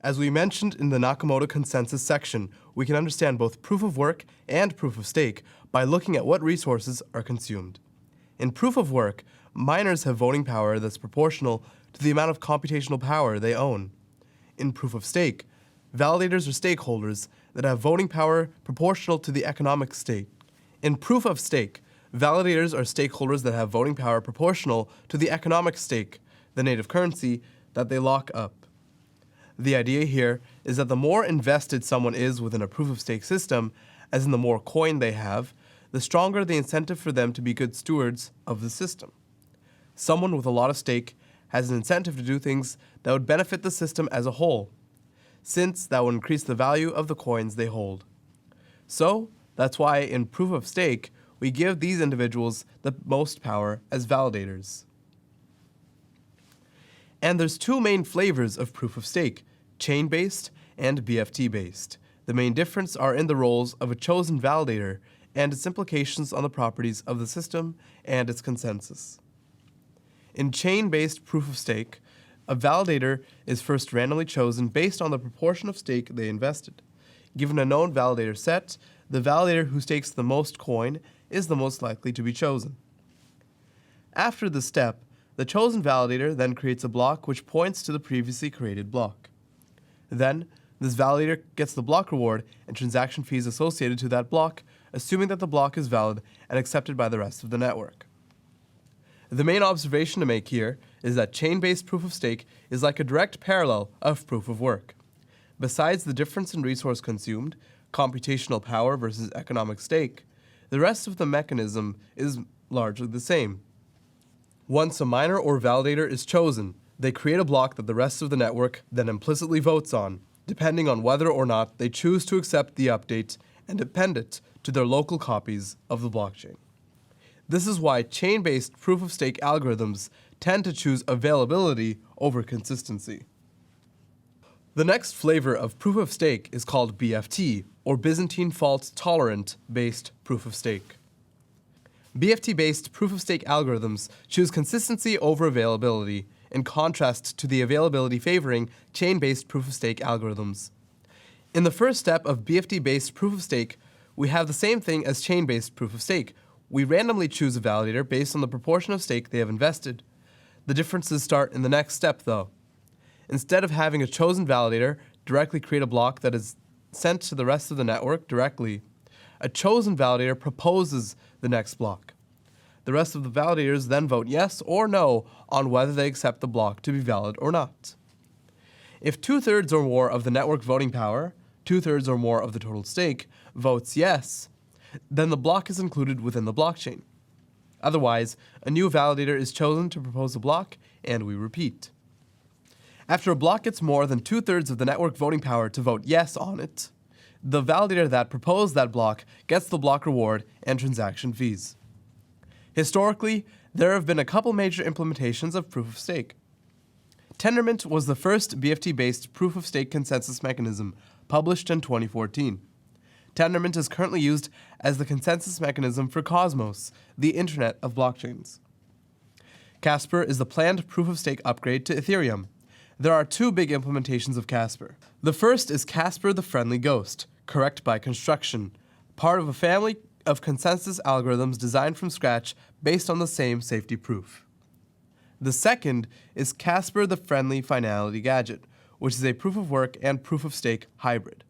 As we mentioned in the Nakamoto consensus section, we can understand both proof of work and proof of stake by looking at what resources are consumed. In proof of work, miners have voting power that's proportional to the amount of computational power they own. In proof of stake, validators are stakeholders that have voting power proportional to the economic stake. In proof of stake, validators are stakeholders that have voting power proportional to the economic stake, the native currency that they lock up. The idea here is that the more invested someone is within a proof-of-stake system, as in the more coin they have, the stronger the incentive for them to be good stewards of the system. Someone with a lot of stake has an incentive to do things that would benefit the system as a whole, since that would increase the value of the coins they hold. So, that's why in proof-of-stake, we give these individuals the most power as validators. And there's two main flavors of proof of stake, chain-based and BFT-based. The main difference are in the roles of a chosen validator and its implications on the properties of the system and its consensus. In chain-based proof of stake, a validator is first randomly chosen based on the proportion of stake they invested. Given a known validator set, the validator who stakes the most coin is the most likely to be chosen. After this step, the chosen validator then creates a block which points to the previously created block. Then, this validator gets the block reward and transaction fees associated to that block, assuming that the block is valid and accepted by the rest of the network. The main observation to make here is that chain-based proof of stake is like a direct parallel of proof of work. Besides the difference in resource consumed, computational power versus economic stake, the rest of the mechanism is largely the same. Once a miner or validator is chosen, they create a block that the rest of the network then implicitly votes on, depending on whether or not they choose to accept the update and append it to their local copies of the blockchain. This is why chain-based proof-of-stake algorithms tend to choose availability over consistency. The next flavor of proof-of-stake is called BFT, or Byzantine Fault-Tolerant-based proof-of-stake. BFT-based proof-of-stake algorithms choose consistency over availability, in contrast to the availability favoring chain-based proof-of-stake algorithms. In the first step of BFT-based proof-of-stake, we have the same thing as chain-based proof-of-stake. We randomly choose a validator based on the proportion of stake they have invested. The differences start in the next step, though. Instead of having a chosen validator directly create a block that is sent to the rest of the network directly, a chosen validator proposes the next block. The rest of the validators then vote yes or no on whether they accept the block to be valid or not. If 2/3 or more of the network voting power, 2/3 or more of the total stake, votes yes, then the block is included within the blockchain. Otherwise, a new validator is chosen to propose a block, and we repeat. After a block gets more than 2/3 of the network voting power to vote yes on it, the validator that proposed that block gets the block reward and transaction fees. Historically, there have been a couple major implementations of proof-of-stake. Tendermint was the first BFT-based proof-of-stake consensus mechanism, published in 2014. Tendermint is currently used as the consensus mechanism for Cosmos, the Internet of blockchains. Casper is the planned proof-of-stake upgrade to Ethereum. There are two big implementations of Casper. The first is Casper the Friendly Ghost, correct by construction, part of a family of consensus algorithms designed from scratch based on the same safety proof. The second is Casper the Friendly Finality Gadget, which is a proof-of-work and proof-of-stake hybrid.